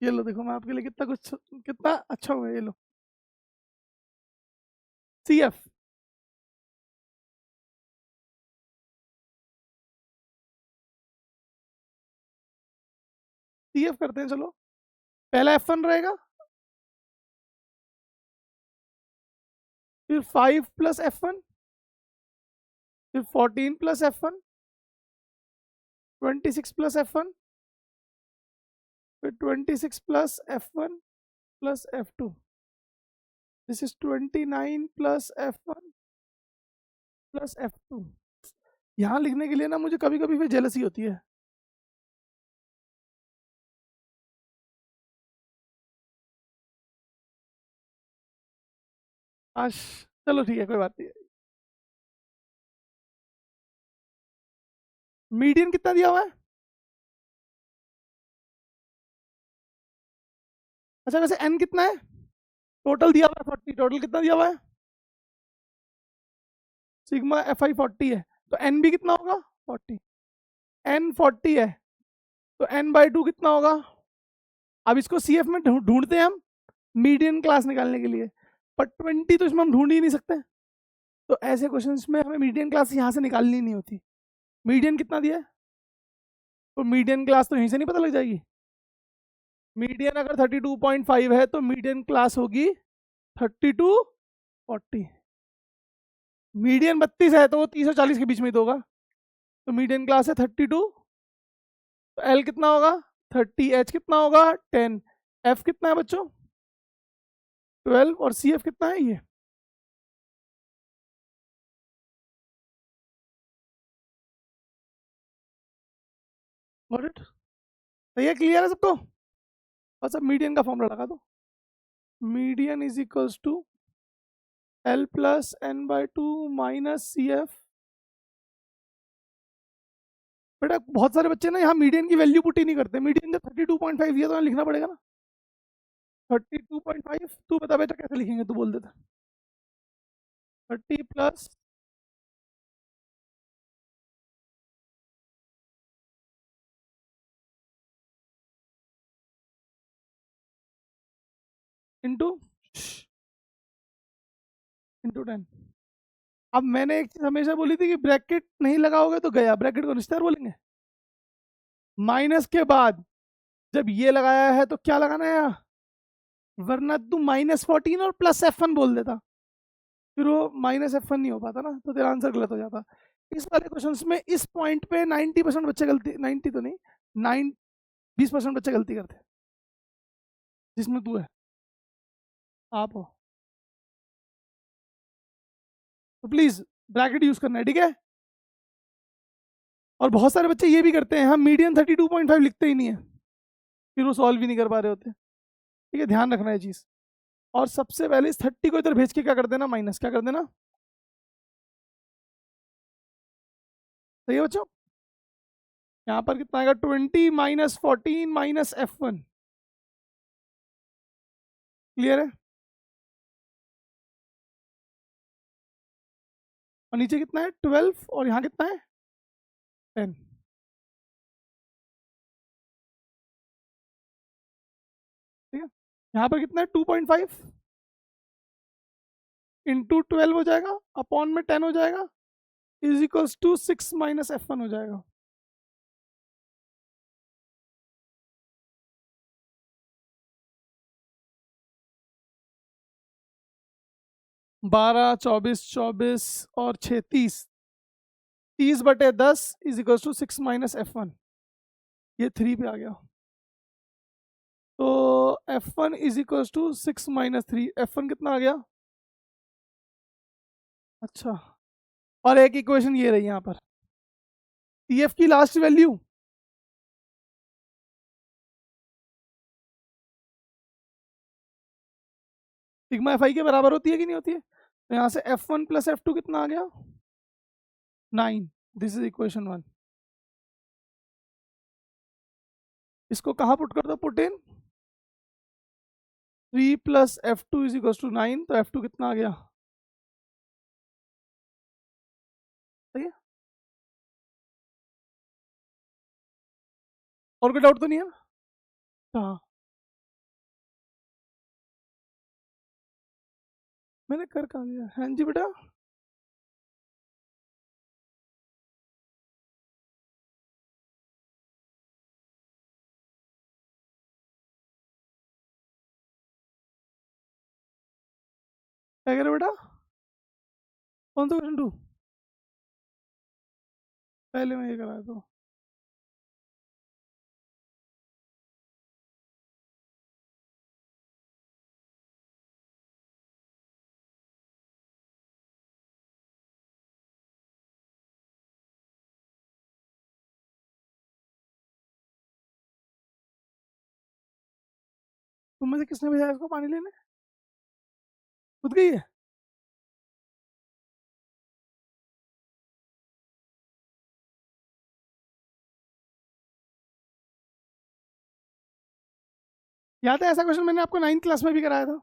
ये लो देखो, मैं आपके लिए कितना कुछ, कितना अच्छा हुआ है, ये लो सी एफ। सी एफ करते हैं चलो। पहला एफ वन रहेगा, फिर 5 प्लस एफ वन, फिर 14 plus F one, 26 plus F one, फिर 26 plus F one plus F two. This is 29 plus F one plus F two. यहाँ लिखने के लिए ना मुझे कभी कभी फिर जेलसी होती है। आश, चलो ठीक है, कोई बात नहीं। मीडियन कितना दिया हुआ है? अच्छा वैसे एन कितना है? टोटल दिया हुआ है 40, टोटल कितना दिया हुआ है? सिग्मा एफ आई 40 है, तो एन भी कितना होगा? 40। एन 40 है, तो एन बाई टू कितना होगा? अब इसको सी एफ में ढूंढते हैं हम, मीडियन क्लास निकालने के लिए। पर 20 तो इसमें हम ढूंढ ही नहीं सकते, तो ऐसे क्वेश्चंस में हमें मीडियन क्लास यहाँ से निकालनी नहीं होती। मीडियन कितना दिया है? तो मीडियन क्लास तो यहीं से नहीं पता लग जाएगी? मीडियन अगर 32.5 है तो मीडियन क्लास होगी 32, 40। मीडियन 32 है तो वो 30 और 40 के बीच में ही तो होगा, तो मीडियन क्लास है 32। तो एल कितना होगा? 30। एच कितना होगा? 10। एफ कितना है बच्चों? 12। और सी एफ कितना है? ये गॉट इट? तो ये क्लियर है सबको? बस अब मीडियन का फॉर्मूला लगा दो। Median is equals to L plus N by two minus C F. बेटा बहुत सारे बच्चे ना यहाँ मीडियन की वैल्यू पुट ही नहीं करते। मीडियन जब 32.5 दिया तो यहाँ लिखना पड़ेगा ना 32.5। तू बता बेटा कैसे लिखेंगे, तू बोल देता। 30 प्लस इंटू इंटू 10। अब मैंने एक चीज हमेशा बोली थी कि ब्रैकेट नहीं लगाओगे तो गया, ब्रैकेट को निस्तार बोलेंगे। माइनस के बाद जब ये लगाया है तो क्या लगाना है यहाँ, वरना तू -14 और प्लस एफ वन बोल देता, फिर वो -F1 नहीं हो पाता ना, तो तेरा आंसर गलत हो जाता। इस वाले क्वेश्चंस में इस पॉइंट पे 90% बच्चे गलती, 90 तो नहीं, 20% बच्चे गलती करते हैं, जिसमें तू है, आप हो। तो प्लीज ब्रैकेट यूज करना है, ठीक है? और बहुत सारे बच्चे ये भी करते हैं, हम मीडियन 32.5 लिखते ही नहीं है, फिर वो सॉल्व भी नहीं कर पा रहे होते। ठीक है, ध्यान रखना है चीज। और सबसे पहले इस 30 को इधर भेज के क्या कर देना, माइनस क्या कर देना। सही है बच्चों? यहाँ पर कितना आएगा? 20 -14 -F1। क्लियर है? और नीचे कितना है? 12। और यहाँ कितना है? 10। ठीक है, यहाँ पर कितना है? 2.5 इंटू 12 हो जाएगा, अपॉन में 10 हो जाएगा, इज इक्वल्स टू 6 -F1 हो जाएगा। 12, 24, 24 और 6, 30। 30/10 इज इक्वल्स टू 6 -F1। ये 3 पे आ गया, तो F1 is equals to 6 -3। F1 कितना आ गया? अच्छा, और एक इक्वेशन ये रही यहाँ पर, TF की लास्ट वैल्यू सिग्मा एफ आई के बराबर होती है कि नहीं होती है? तो यहाँ से F1 प्लस F2 कितना आ गया? 9। This is equation 1। इसको कहाँ पुट कर दो? Put in 3 plus F2 is equal to 9। तो F2 कितना आ गया? सही है? और कोई डाउट तो नहीं है ना? हाँ, मैंने कर कहा दिया? हाँ जी बेटा। क्या कह रहे हो बेटा? कौन सा क्वेश्चन 2? पहले मैं ये करा तो। तुम में से किसने भेजा इसको पानी लेने? खुद गई है? याद है ऐसा क्वेश्चन मैंने आपको 9th क्लास में भी कराया था।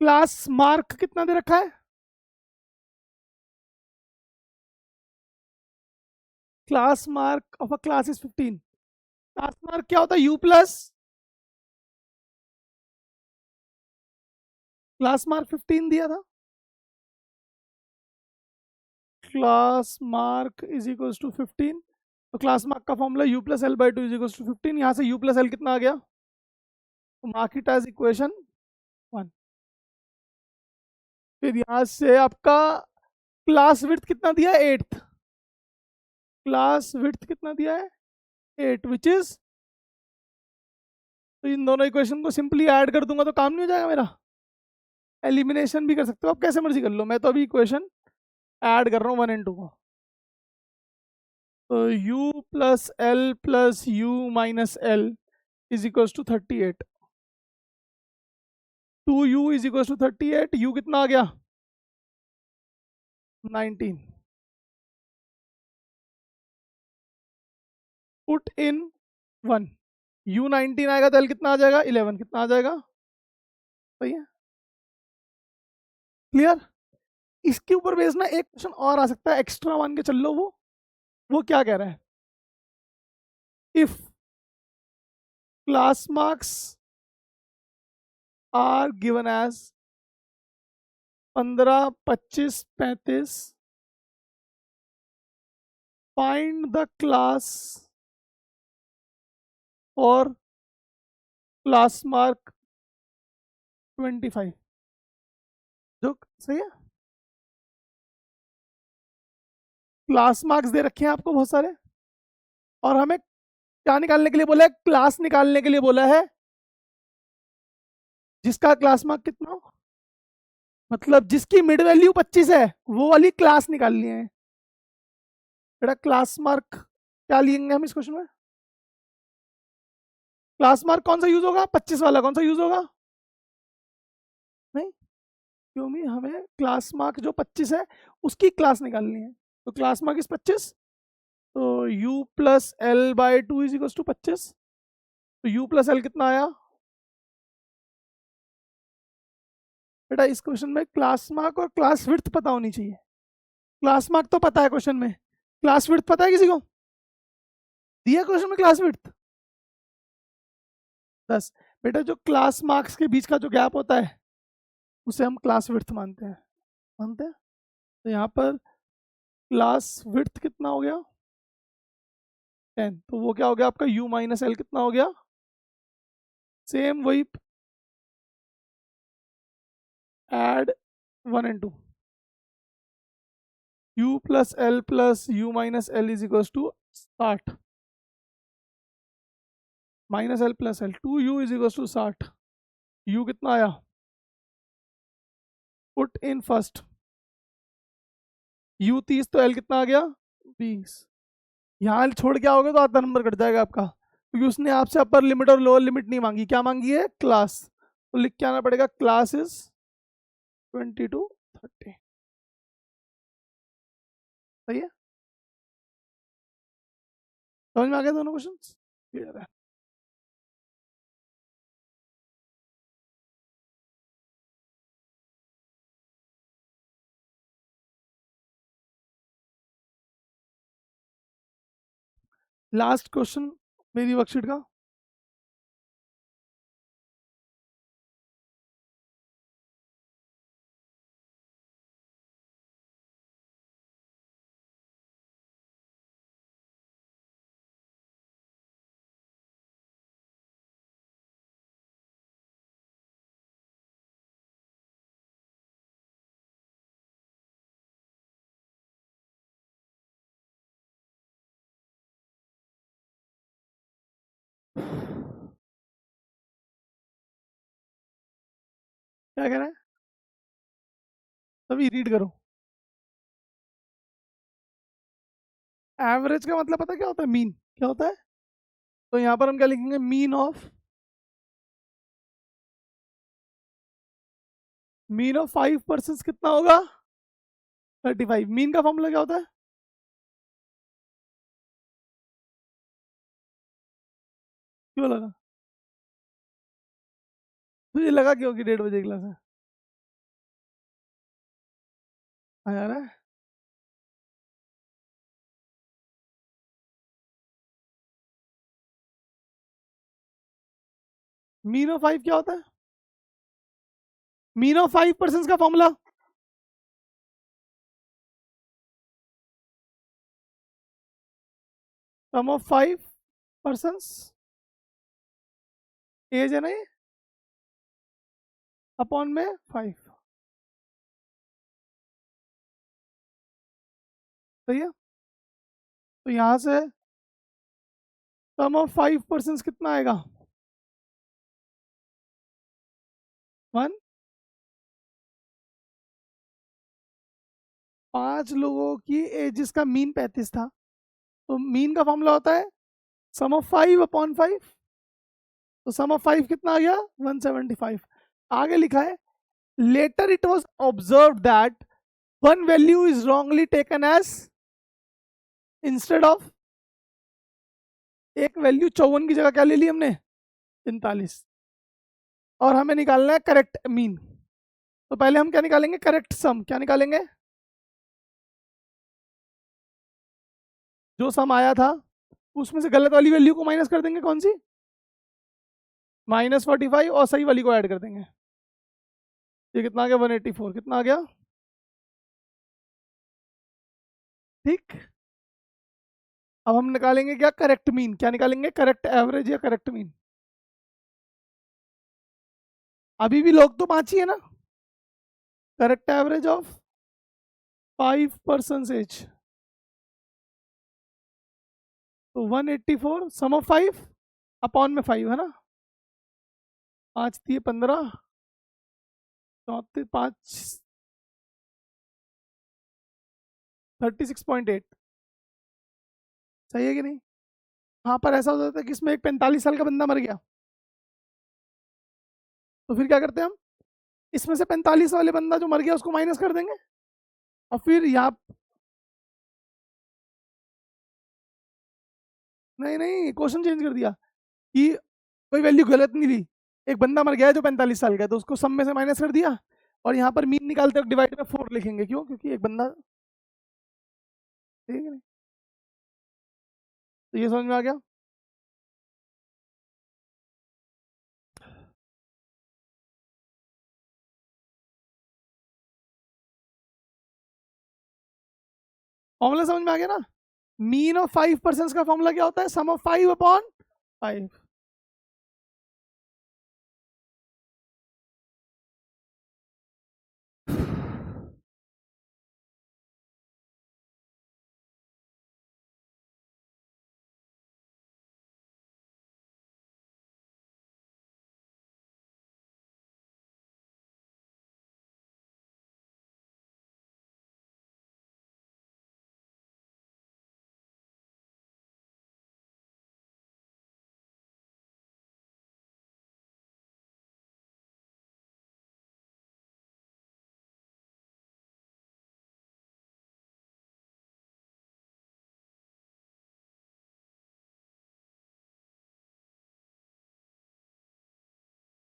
क्लास मार्क कितना दे रखा है? Class mark of a class is 15। Class mark क्या होता है? यू प्लस क्लास मार्क 15 दिया था। Class mark is equal to 15। तो क्लास मार्क का formula U plus L by two is equal to 15। यहाँ से यू प्लस एल कितना आ गया? तो मार्क इट एज इक्वेशन 1। फिर यहाँ से आपका क्लास विड्थ कितना दिया है? 8th। क्लास विड्थ कितना दिया है? 8, विच इज, तो इन दोनों इक्वेशन को सिंपली ऐड कर दूंगा तो काम नहीं हो जाएगा मेरा? एलिमिनेशन भी कर सकते हो आप, कैसे मर्जी कर लो। मैं तो अभी इक्वेशन ऐड कर रहा हूँ 1 एंड 2 को। तो u plus U minus L is equal to 38। 2u is equal to 38। u कितना आ गया? 19। Put in 1। u 19 आएगा तो l कितना आ जाएगा? 11। कितना आ जाएगा? सही है। क्लियर? इसके ऊपर बेस ना एक क्वेश्चन और आ सकता है, एक्स्ट्रा मान के चल लो। वो क्या कह रहा है? If class marks are given as 15, 25, 35, find the class और क्लास मार्क 25। जो सही है। क्लास मार्क्स दे रखे हैं आपको बहुत सारे, और हमें क्या निकालने के लिए बोला है? क्लास निकालने के लिए बोला है जिसका क्लास मार्क कितना हो, मतलब जिसकी मिड वैल्यू 25 है वो वाली क्लास निकालनी है। बेटा क्लास मार्क क्या लेंगे हम इस क्वेश्चन में? क्लास मार्क कौन सा यूज होगा? 25 वाला कौन सा यूज होगा? नहीं, क्योंकि हमें क्लास मार्क जो 25 है उसकी क्लास निकालनी है। तो क्लास मार्क इस 25, तो u plus L by two is equal to 25। तो u प्लस एल कितना आया? बेटा इस क्वेश्चन में क्लास मार्क और क्लास विड्थ पता होनी चाहिए। क्लास मार्क तो पता है क्वेश्चन में, क्लास विड्थ पता है किसी को? दिया क्वेश्चन में क्लास विड्थ 10। बेटा जो क्लास मार्क्स के बीच का जो गैप होता है उसे हम क्लास विड्थ मानते हैं। मानते हैं। तो यहाँ पर क्लास विड्थ कितना हो गया? 10। तो वो क्या हो गया आपका? u माइनस एल कितना हो गया? सेम वही, add 1 and 2। u minus L is equal to 60 minus L plus L. 2u is equal to 60। u कितना आया? Put in first. u 30 तो l कितना आ गया? 20। यहाँ छोड़ के आओगे तो आधा नंबर कट जाएगा आपका, क्योंकि उसने आपसे अपर लिमिट और लोअर लिमिट नहीं मांगी। क्या मांगी है? क्लास। तो लिख के आना पड़ेगा क्लास इज 20 to 30। सही है। समझ में आ गया दोनों क्वेश्चन? क्लियर है। लास्ट क्वेश्चन मेरी वर्कशीट का। क्या कह रहा है? तभी रीड करो। एवरेज का मतलब पता क्या होता है? मीन क्या होता है? तो यहाँ पर हम क्या लिखेंगे? मीन ऑफ 5% कितना होगा? 35। मीन का फॉर्मूला क्या होता है? क्यों लगा? तुझे लगा क्यों कि 1:30 बजे क्लास है? हाँ यार। मीन ऑफ 5 क्या होता है? मीन ऑफ 5% का फॉर्मूला। सम ऑफ 5% एज है ना ये, अपॉन में 5। सही है। तो यहाँ से सम ऑफ 5% कितना आएगा? 1। 5 लोगों की एजिस का मीन 35 था, तो मीन का फॉर्मूला होता है सम ऑफ 5/5। तो सम ऑफ 5 कितना आ गया? 175। आगे लिखा है later it was observe that one value is wrongly taken as instead of, एक वैल्यू 54 की जगह क्या ले ली हमने? 45। और हमें निकालना है करेक्ट मीन। तो पहले हम क्या निकालेंगे? करेक्ट सम। क्या निकालेंगे? जो सम आया था उसमें से गलत वाली वैल्यू को माइनस कर देंगे। कौन सी? -45, और सही वाली को ऐड कर देंगे। ये कितना आ गया? 184। कितना आ गया? ठीक। अब हम निकालेंगे क्या? Correct mean. क्या निकालेंगे? करेक्ट एवरेज या करेक्ट मीन। अभी भी लोग तो 5 ही है ना। करेक्ट एवरेज ऑफ 5% तो 184 सम ऑफ 5 अपॉन में 5 है ना। 5×3 = 15, 5 36.8। सही है कि नहीं? हाँ, पर ऐसा हो जाता है कि इसमें एक 45 साल का बंदा मर गया, तो फिर क्या करते हैं हम? इसमें से 45 वाले बंदा जो मर गया उसको माइनस कर देंगे, और फिर यहाँ, नहीं नहीं, क्वेश्चन चेंज कर दिया कि कोई वैल्यू गलत नहीं ली। एक बंदा मर गया है जो 45 साल का है, तो उसको सब में से माइनस कर दिया, और यहाँ पर मीन निकालते वक्त डिवाइड में 4 लिखेंगे। क्यों? क्योंकि एक बंदा। ठीक है नहीं? तो ये समझ में आ गया। फॉर्मूला समझ में आ गया ना? मीन ऑफ 5% का फॉर्मूला क्या होता है? सम ऑफ 5/5।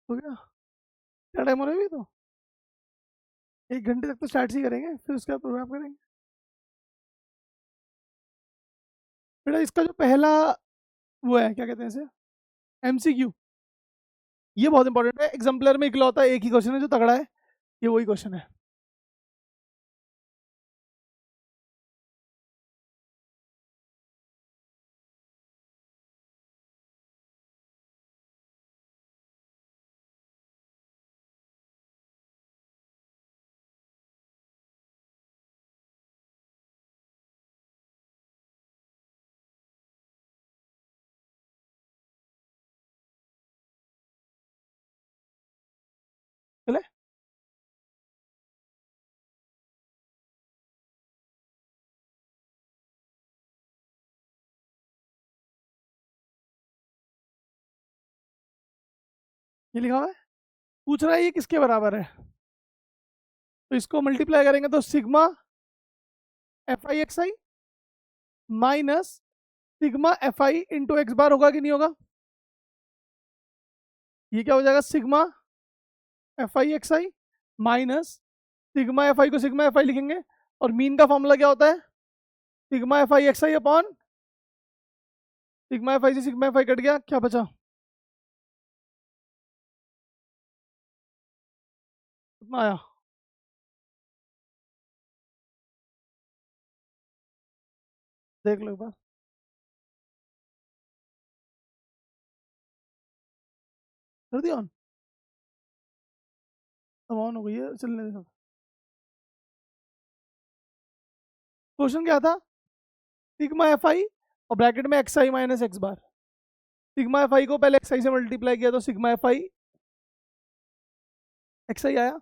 हो गया? क्या टाइम हो रहा है अभी? तो 1 घंटे तक तो स्टार्ट ही करेंगे, फिर उसके बाद प्रोग्राम करेंगे। बेटा इसका जो पहला वो है, क्या कहते हैं इसे, MCQ, ये बहुत इंपॉर्टेंट है। एग्जाम्पलर में इकलौता एक ही क्वेश्चन है जो तगड़ा है, ये वही क्वेश्चन है। चले। ये लिखा हुआ है, पूछ रहा है ये किसके बराबर है। तो इसको मल्टीप्लाई करेंगे तो sigma f i x i minus sigma f i into x bar होगा कि नहीं होगा। ये क्या हो जाएगा, sigma f i x i minus sigma f i को सिग्मा एफ आई लिखेंगे, और मीन का फॉर्मूला क्या होता है, sigma f i x I upon sigma f आई से सिग्मा एफ आई कट गया, क्या बचा, कितना आया, देख लो एक बार। कर दिया ऑन, अब ऑन हो गई है, चलने दे। क्वेश्चन क्या था, सिग्मा एफ आई और ब्रैकेट में x i minus x bar. Sigma f i को पहले एक्स आई से मल्टीप्लाई किया तो सिग्मा एफ आई एक्स आई आया,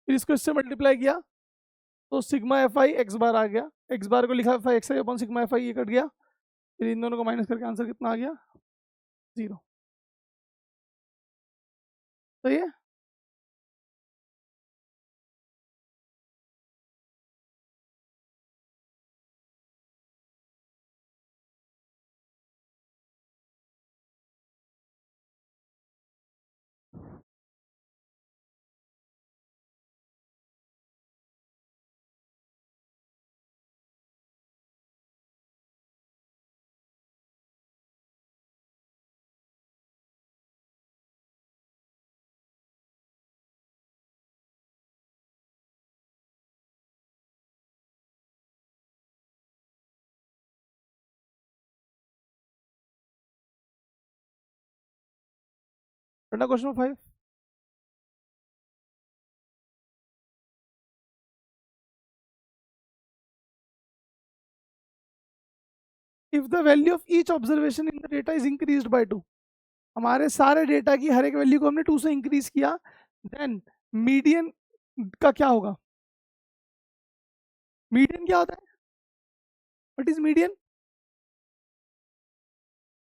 फिर इसको इससे मल्टीप्लाई किया तो सिग्मा एफ आई एक्स बार आ गया, एक्स बार को लिखा F i x I upon sigma f आई, ये कट गया, फिर इन दोनों को माइनस करके आंसर कितना आ गया, 0। सही है। पढ़ना question 5। If the value of each observation in the data is increased bye 2, हमारे सारे डेटा की हर एक वैल्यू को हमने 2 से इंक्रीज किया, देन मीडियन का क्या होगा। मीडियन क्या होता है, व्हाट इज मीडियन,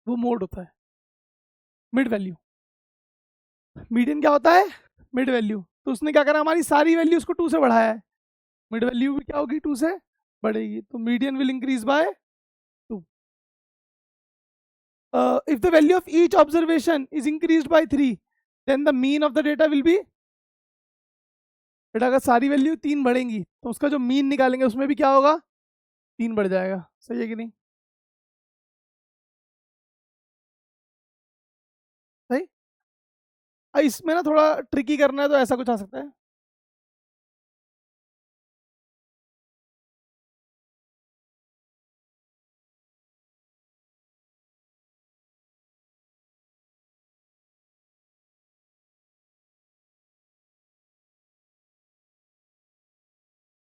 वो मोड होता है, मिड वैल्यू। मीडियन क्या होता है, मिड वैल्यू। तो उसने क्या करा, हमारी सारी वैल्यूज को 2 से बढ़ाया है, मिड वैल्यू भी क्या होगी, 2 से बढ़ेगी, तो median will increase by 2। If the value of each observation is increased by 3, then the mean of the data will be, बेटा अगर सारी वैल्यू 3 बढ़ेंगी तो उसका जो मीन निकालेंगे उसमें भी क्या होगा, 3 बढ़ जाएगा। सही है कि नहीं, सही। इसमें ना थोड़ा ट्रिकी करना है तो ऐसा कुछ आ सकता है।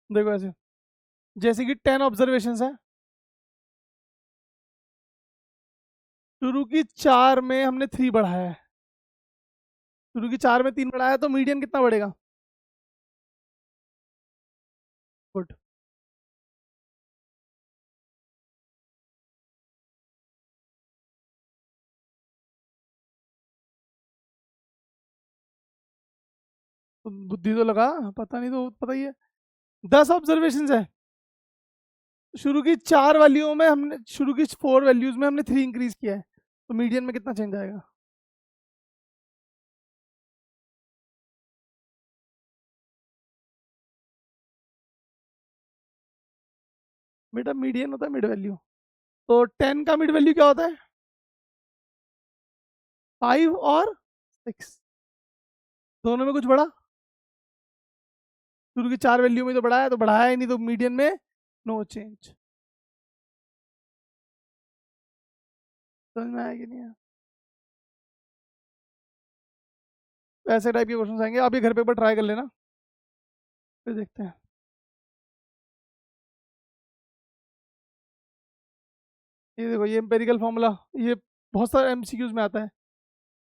देखो ऐसे, जैसे कि 10 ऑब्जर्वेशन है, शुरू की 4 में हमने 3 बढ़ाया है, शुरू की 4 में 3 बढ़ाया तो मीडियन कितना बढ़ेगा, गुड। तो बुद्धि तो लगा, पता नहीं तो पता ही है। 10 ऑब्जर्वेशन है, शुरू की 4 वैल्यूओं में हमने, शुरू की 4 वैल्यूज में हमने 3 इंक्रीज किया है, तो मीडियन में कितना चेंज आएगा। बेटा मीडियन होता है मिड वैल्यू, तो 10 का मिड वैल्यू क्या होता है, 5 और 6, दोनों में कुछ बढ़ा, शुरू की 4 वैल्यू में तो बढ़ाया, तो बढ़ाया ही नहीं, तो मीडियन में नो चेंज। समझ में आया कि नहीं आया। तो ऐसे टाइप के क्वेश्चन आएंगे, आप ये घर पे एक बार ट्राई कर लेना, फिर देखते हैं। ये देखो, ये एम्पेरिकल फॉर्मूला, ये बहुत सारे एमसीक्यूज में आता है,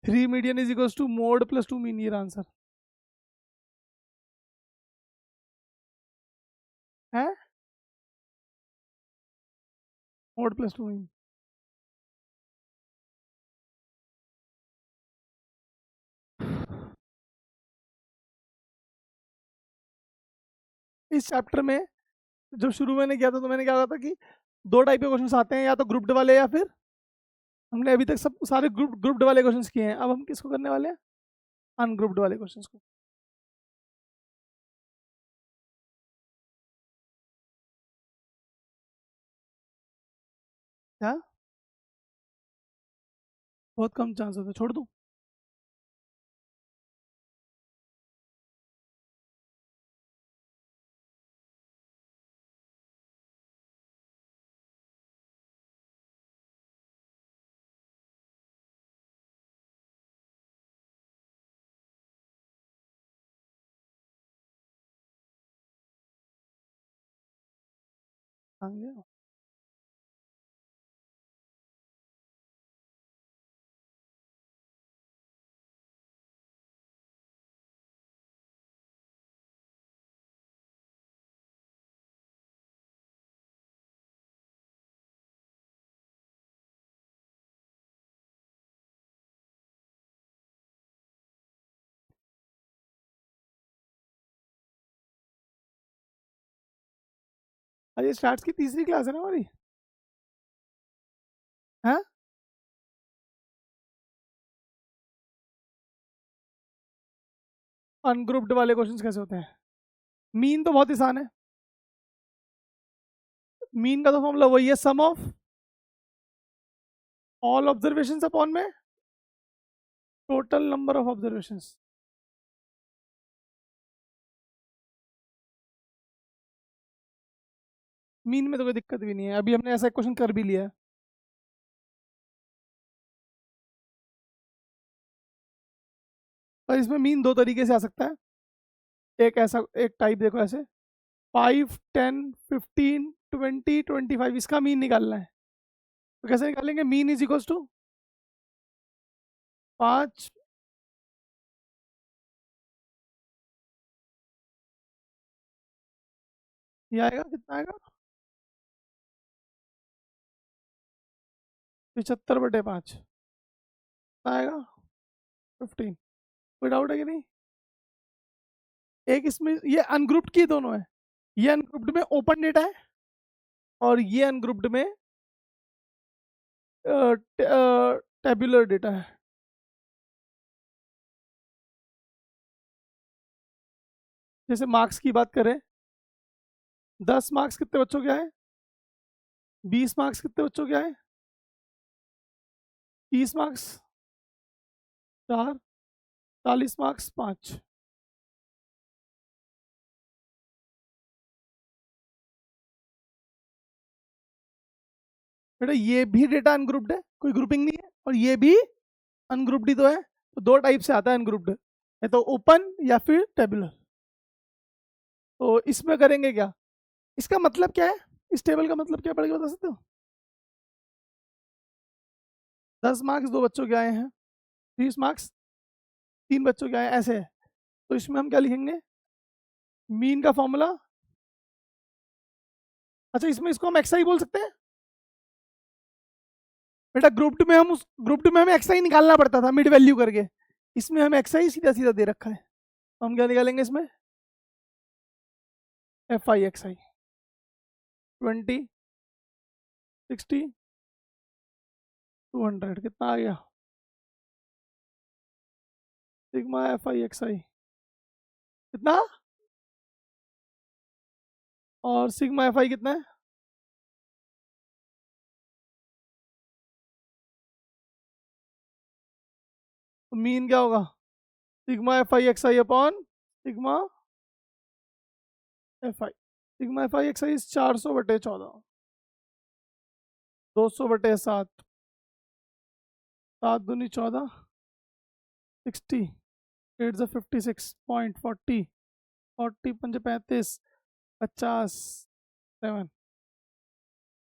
3 median is equals to mode plus 2 mean, ये आंसर है, मोड प्लस 2 मीन। इस चैप्टर में जब शुरू मैंने किया था तो मैंने क्या कहा था कि दो टाइप के क्वेश्चन आते हैं, या तो ग्रुप्ड वाले या फिर हमने अभी तक सब सारे ग्रुप्ड वाले क्वेश्चंस किए हैं। अब हम किसको करने वाले हैं? अनग्रुप्ड वाले क्वेश्चंस को। क्या? बहुत कम चांस होता है, छोड़ दूं? हाँ गया। अरे स्टार्ट की तीसरी क्लास है ना हमारी। हाँ, अनग्रुप्ड वाले क्वेश्चंस कैसे होते हैं? मीन तो बहुत आसान है। मीन का तो फॉर्मूला वही है, सम ऑफ ऑल ऑब्जर्वेशंस अपॉन में total number of observations. Mean में तो कोई दिक्कत भी नहीं है, अभी हमने ऐसा क्वेश्चन कर भी लिया है। पर इसमें मीन दो तरीके से आ सकता है। एक ऐसा, एक टाइप देखो ऐसे, 5, 10, 15, 20, 25, इसका मीन निकालना है। तो कैसे निकालेंगे? मीन इज इक्वल्स टू 5, ये आएगा कितना आएगा? 75/5 आएगा 15। कोई डाउट है कि नहीं? एक इसमें ये अनग्रुप्ड की दोनों है, ये अनग्रुप्ड में ओपन डेटा है और ये अनग्रुप्ड में टेबुलर डेटा है। जैसे मार्क्स की बात करें, 10 मार्क्स कितने बच्चों के आए? 20 मार्क्स कितने बच्चों के आए? 30 मार्क्स 4, 40 मार्क्स 5। बेटा ये भी डेटा अनग्रुप्ड है, कोई ग्रुपिंग नहीं है, और ये भी अनग्रुप्ड ही तो है। तो दो टाइप से आता है अनग्रुप्ड, या तो ओपन या फिर टेबुलर। तो इसमें करेंगे क्या? इसका मतलब क्या है? इस टेबल का मतलब क्या पढ़ के बता सकते हो? 10 मार्क्स दो बच्चों के आए हैं, 30 मार्क्स 3 बच्चों के आए हैं, ऐसे है। तो इसमें हम क्या लिखेंगे? मीन का फॉर्मूला, अच्छा इसमें इसको हम एक्सआई बोल सकते हैं। बेटा ग्रुप्ड में हम उस ग्रुप्ड में हमें एक्सआई निकालना पड़ता था मिड वैल्यू करके, इसमें हमें एक्सआई सीधा सीधा दे रखा है। तो हम क्या निकालेंगे इसमें? FI XI 20, 60, 200 कितना आ गया? सिग्मा FI XI कितना? और सिग्मा FI कितना है? तो मीन क्या होगा? Sigma FI XI upon sigma FI। Sigma FI XI 400/14, 200/7, 7 दूनी 14, 60, 8 × 56, 40, 40 × 5 = 35, 50, 7,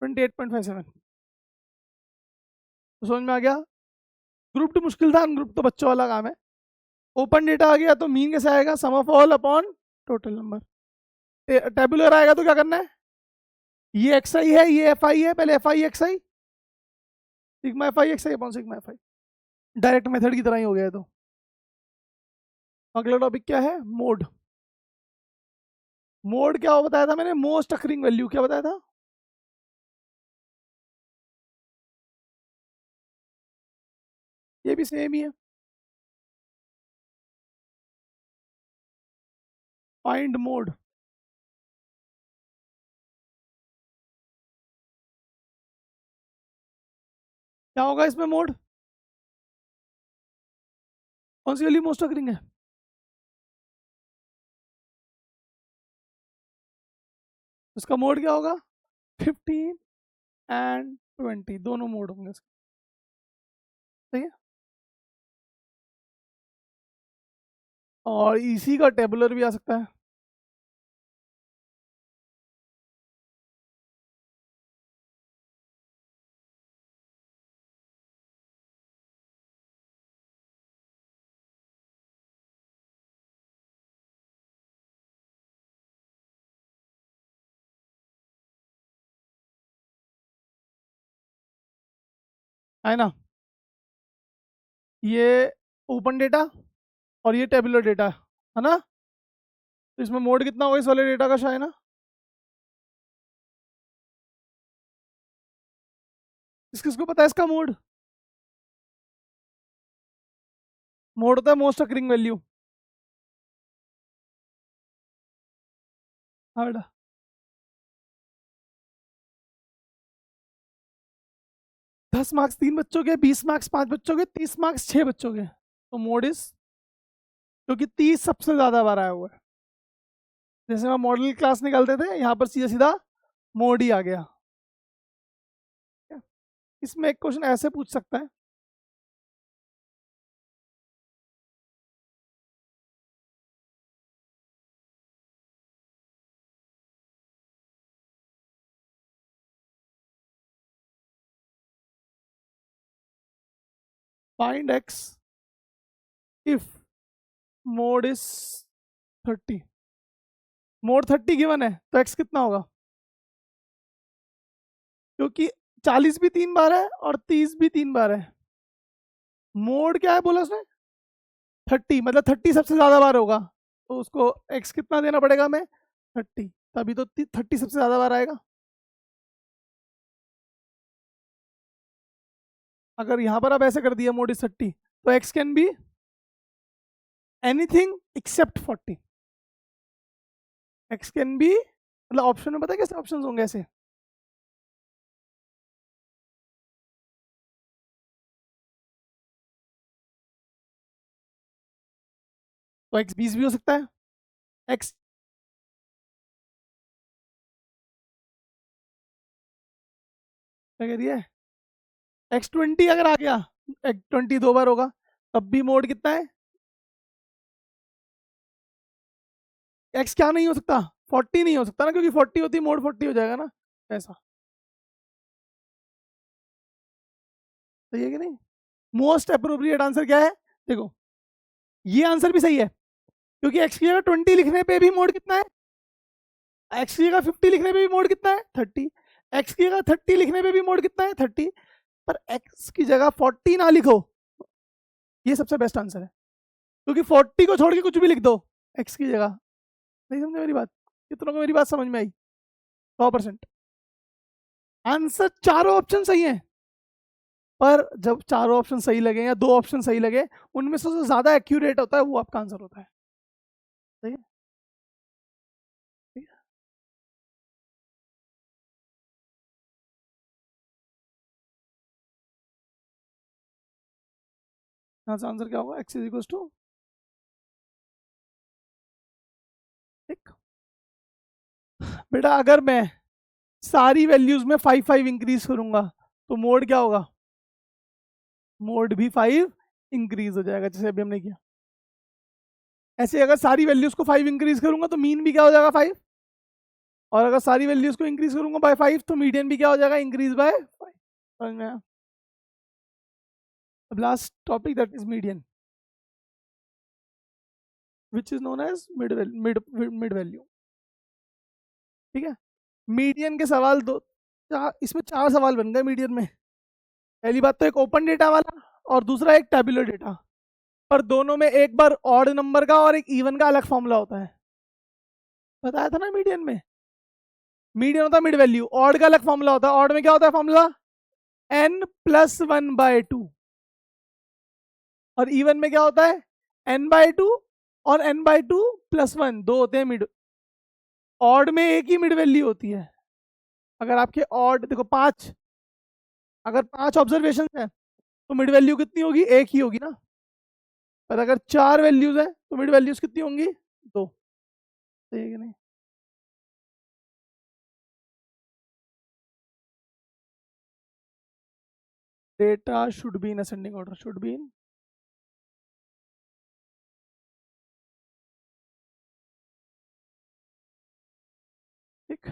28.57। तो समझ में आ गया? ग्रुप्ड मुश्किल था, अनग्रुप्ड तो बच्चों वाला काम है। ओपन डेटा आ गया तो मीन कैसे आएगा? Sum of all upon total number. Tabular आएगा तो क्या करना है? ये XI है, ये FI है, पहले FI XI, sigma FI XI upon sigma FI। Direct method की तरह ही हो गया है। तो अगला टॉपिक क्या है? मोड। मोड क्या बताया था मैंने, मोस्ट अकरिंग वैल्यू क्या बताया था? ये भी सेम ही है। फाइंड मोड, क्या होगा इसमें मोड? कौन सी वैल्यू मोस्ट अकरिंग है? उसका मोड क्या होगा? 15 एंड 20 दोनों मोड होंगे इसके। सही है। और इसी का टेबुलर भी आ सकता है। है ना? ये ओपन डेटा और ये टेबुलर डेटा है ना? तो इसमें मोड कितना होगा इस वाले डेटा का, शायद ना? किस किस को पता है इसका मोड? मोड होता है मोस्ट अकरिंग वैल्यू। हाँ बेटा। 10 मार्क्स 3 बच्चों के, 20 मार्क्स 5 बच्चों के, 30 मार्क्स 6 बच्चों के। तो मोड इज, क्योंकि 30 सबसे ज्यादा बार आया हुआ है। जैसे हम मॉडल क्लास निकालते थे, यहाँ पर सीधा सीधा मोड ही आ गया। इसमें एक क्वेश्चन ऐसे पूछ सकता है, find x if mode is 30। Mode 30 given है तो एक्स कितना होगा? क्योंकि 40 भी 3 बार है और 30 भी 3 बार है। मोड क्या है बोला उसने? 30, मतलब 30 सबसे ज्यादा बार होगा। तो उसको एक्स कितना देना पड़ेगा हमें? 30, तभी तो 30 सबसे ज्यादा बार आएगा। अगर यहाँ पर आप ऐसे कर दिया मोड इज 30, तो x can be anything accept 40। X can be, मतलब ऑप्शन में पता है कैसे ऑप्शन होंगे ऐसे? तो एक्स 20 भी हो सकता है। एक्स क्या कह दिया? एक्स 20 अगर आ गया, एक्स 20 2 बार होगा, तब भी मोड कितना है? एक्स क्या नहीं हो सकता? 40 नहीं हो सकता ना, क्योंकि 40 होती मोड 40 हो जाएगा ना। ऐसा सही है कि नहीं? मोस्ट अप्रोप्रिएट आंसर क्या है? देखो, ये आंसर भी सही है, क्योंकि एक्स की जगह 20 लिखने पे भी मोड कितना है? एक्स की जगह 50 लिखने पे भी मोड कितना है? 30। एक्स की जगह 30 लिखने पे भी मोड कितना है? 30। पर एक्स की जगह 40 ना लिखो, ये सबसे बेस्ट आंसर है। क्योंकि 40 को छोड़ के कुछ भी लिख दो एक्स की जगह। नहीं समझे मेरी बात? कितनों को मेरी बात समझ में आई? 100%। आंसर चारों ऑप्शन सही है, पर जब चारों ऑप्शन सही लगे या दो ऑप्शन सही लगे, उनमें से जो ज्यादा एक्यूरेट होता है वो आपका आंसर होता है। सही है? ठीक है। यहाँ से आंसर क्या होगा? एक्स इज इक्वल टू, ठीक बेटा, अगर मैं सारी वैल्यूज में 5 5 इंक्रीज करूंगा तो मोड क्या होगा? मोड भी 5 इंक्रीज हो जाएगा, जैसे अभी हमने किया। ऐसे अगर सारी वैल्यूज को 5 इंक्रीज करूंगा तो मीन भी क्या हो जाएगा? 5। और अगर सारी वैल्यूज को इंक्रीज करूंगा बाय 5 तो मीडियन भी क्या हो जाएगा? Increase by 5। समझ में आया? अब last topic, that is median, which is known as mid value. ठीक है। मीडियन के सवाल दो, इसमें 4 सवाल बन गए मीडियन में। पहली बात तो एक ओपन डेटा वाला, और दूसरा एक टेबुलर डेटा। पर दोनों में एक बार ऑड नंबर का और एक इवन का अलग फॉर्मूला होता है। बताया था ना मीडियन में, मीडियन होता है मिड वैल्यू। ऑड का अलग फॉर्मूला होता है, ऑड में क्या होता है फॉर्मूला, n+1/2। और इवन में क्या होता है, n/2 और n/2+1, दो होते हैं मिड। ऑड में एक ही मिड वैल्यू होती है। अगर आपके ऑड देखो 5, अगर 5 ऑब्जर्वेशन है तो मिड वैल्यू कितनी होगी, एक ही होगी ना। पर अगर 4 वैल्यूज है तो मिड वैल्यूज कितनी होंगी, 2। सही है कि नहीं। Data should be in ascending order, should be in, ठीक।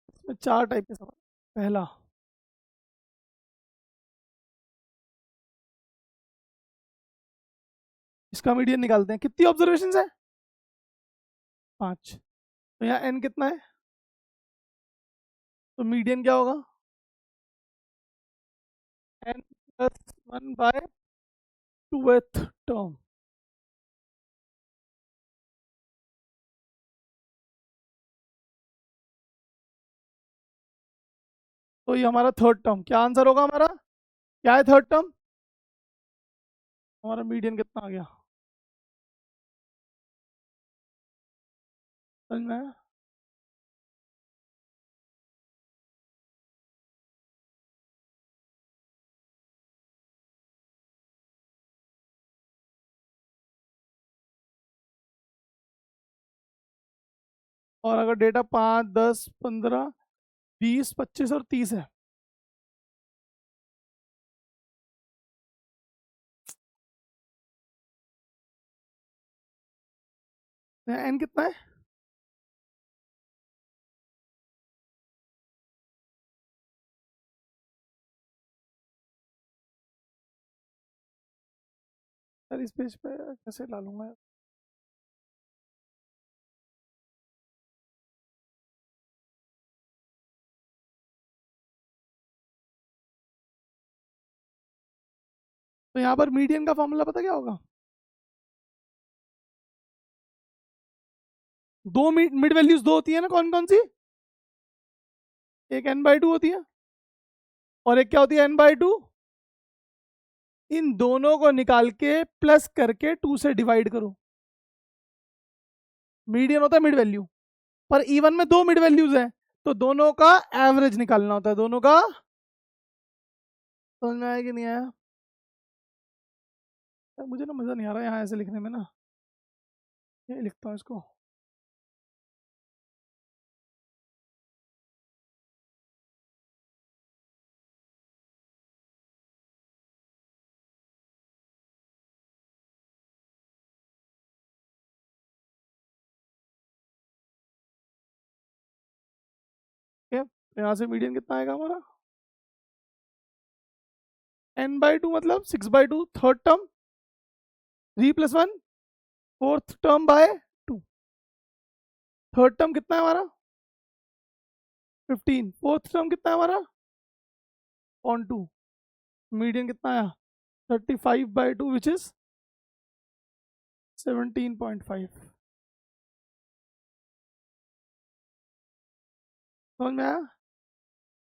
इसमें 4 टाइप के सवाल। पहला, इसका मीडियन निकालते हैं, कितनी ऑब्जर्वेशन है, 5। तो यहाँ n कितना है, तो मीडियन क्या होगा, n+1/2th टर्म। तो ये हमारा थर्ड टर्म, क्या आंसर होगा हमारा, क्या है थर्ड टर्म, हमारा मीडियन कितना आ गया, समझ में आया? और अगर डेटा 5, 10, 15, 20, 25 और 30 है, एन कितना है, सर इस पेज पे कैसे डालूंगा यार? तो यहाँ पर मीडियन का फॉर्मूला पता क्या होगा, दो मिड वैल्यूज दो होती है ना, कौन कौन सी, एक n/2 होती है और एक क्या होती है n/2, इन दोनों को निकाल के प्लस करके 2 से डिवाइड करो, मीडियन होता है मिड वैल्यू। पर इवन में दो मिड वैल्यूज हैं तो दोनों का एवरेज निकालना होता है, दोनों का। समझ में आया कि नहीं आया? यार मुझे ना मज़ा नहीं आ रहा है यहाँ ऐसे लिखने में ना, ये लिखता हूँ इसको। ठीक है, तो यहाँ से मीडियन कितना आएगा हमारा, n/2 मतलब 6/2 third term, 3+1 fourth term by 2। Third term कितना है हमारा, 15। फोर्थ टर्म कितना है हमारा, ऑन 2। मीडियन कितना आया, 35/2 विच इज 17.5। समझ में आया?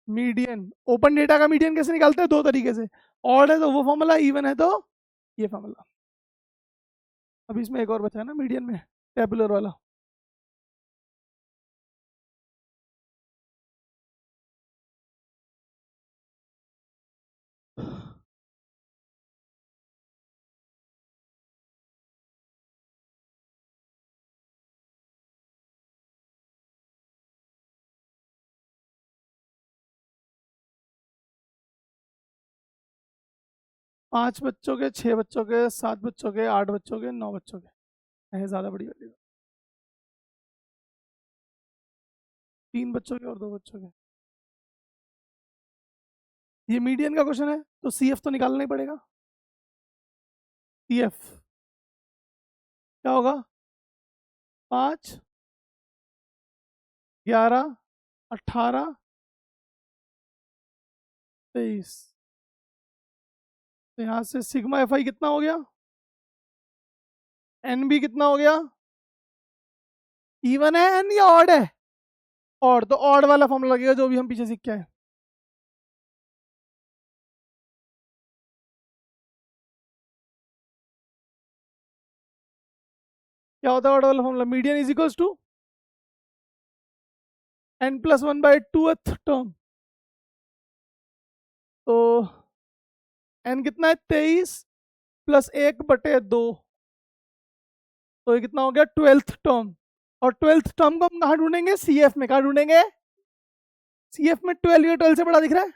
मीडियन, ओपन डेटा का मीडियन कैसे निकालते हैं, दो तरीके से, ऑड है तो वो फॉर्मूला, इवन है तो ये फॉर्मूला। अब इसमें एक और बचा है ना मीडियन में, टेबुलर वाला। 5 बच्चों के, 6 बच्चों के, 7 बच्चों के, 8 बच्चों के, 9 बच्चों के, है ज़्यादा बड़ी वैल्यू, 3 बच्चों के और 2 बच्चों के। ये मीडियन का क्वेश्चन है तो सी एफ तो निकालना ही पड़ेगा। सी एफ क्या होगा, 5, 11, 18, 23। तो यहाँ से सिग्मा एफ आई कितना हो गया, एन बी कितना हो गया, इवन है एन या ऑड है? ऑड, तो ऑड वाला फॉर्मूला लगेगा जो भी हम पीछे सीख के आए। क्या होता है ऑड वाला formula? Median is equals to n+1/2th term. तो n कितना है? 23 + 1/2, तो ये कितना हो गया? 12th term. और 12th टर्म को हम कहाँ ढूंढेंगे? CF में। कहाँ ढूंढेंगे? CF में 12 या 12 से बड़ा दिख रहा है,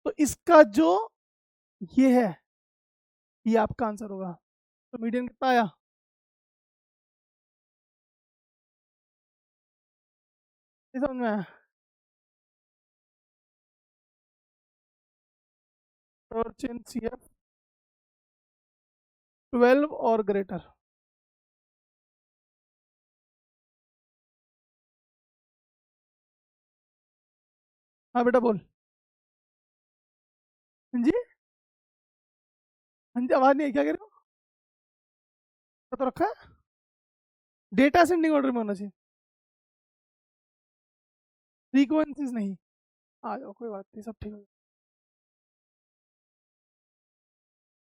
तो इसका जो ये है, ये आपका आंसर होगा। तो मीडियन कितना आया? ये समझ में आया? सर्च इन CF 12 और ग्रेटर। हाँ बेटा बोल। हाँ जी, हाँ जी, आवाज नहीं है, क्या कह रहे हो? तो रखा है, डेटा असेंडिंग ऑर्डर में होना चाहिए, फ्रीक्वेंसीज नहीं। आ जाओ, कोई बात नहीं, सब ठीक हो जाएगा।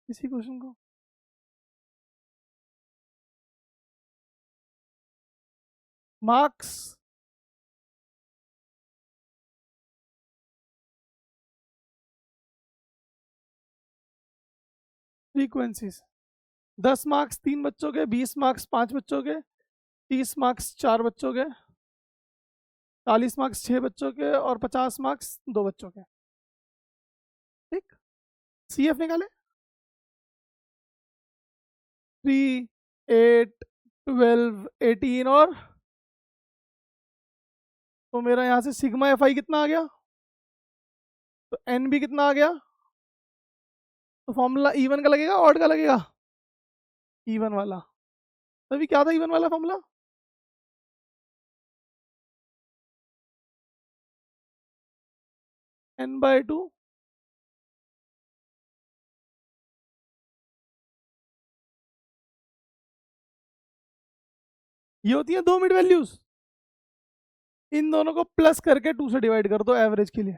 इसी क्वेश्चन को मार्क्स फ्रीक्वेंसीज 10 मार्क्स 3 बच्चों के, 20 मार्क्स 5 बच्चों के, 30 मार्क्स 4 बच्चों के, 40 मार्क्स 6 बच्चों के और 50 मार्क्स 2 बच्चों के। ठीक, CF निकाले। 3, 8, 12, 18 और, तो मेरा यहाँ से सिग्मा FI कितना आ गया? तो N भी कितना आ गया? तो फॉर्मूला इवन का लगेगा ऑड का लगेगा? इवन वाला। तभी क्या था इवन वाला फॉर्मूला? n/2 ये होती है 2 मिड वैल्यूज, इन दोनों को प्लस करके 2 से डिवाइड कर दो एवरेज के लिए।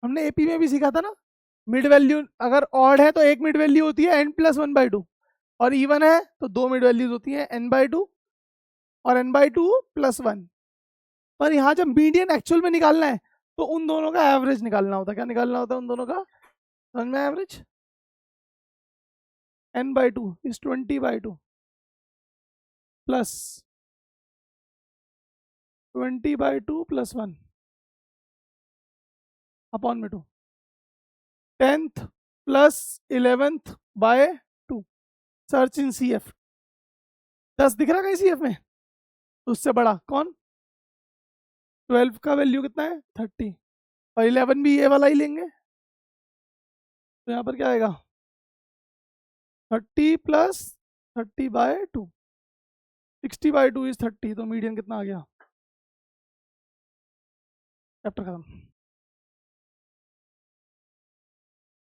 हमने AP में भी सीखा था ना, मिड वैल्यू अगर ऑड है तो एक मिड वैल्यू होती है n+1/2, और इवन है तो 2 मिड वैल्यूज होती हैं n/2 और n/2 + 1। पर यहाँ जब मीडियन एक्चुअल में निकालना है तो उन दोनों का एवरेज निकालना होता है। क्या निकालना होता है उन दोनों का? समझ में? Average n/2 is 20/2 plus 20/2 + 1 upon में 2, 10th + 11th/2। Search in CF। 10 दिख रहा है कहीं CF में? तो उससे बड़ा कौन? 12 का वैल्यू कितना है? 30, और 11 भी ये वाला ही लेंगे, तो यहाँ पर क्या आएगा? 30 + 30/2, 60/2 इज 30। तो मीडियन कितना आ गया? चैप्टर खत्म।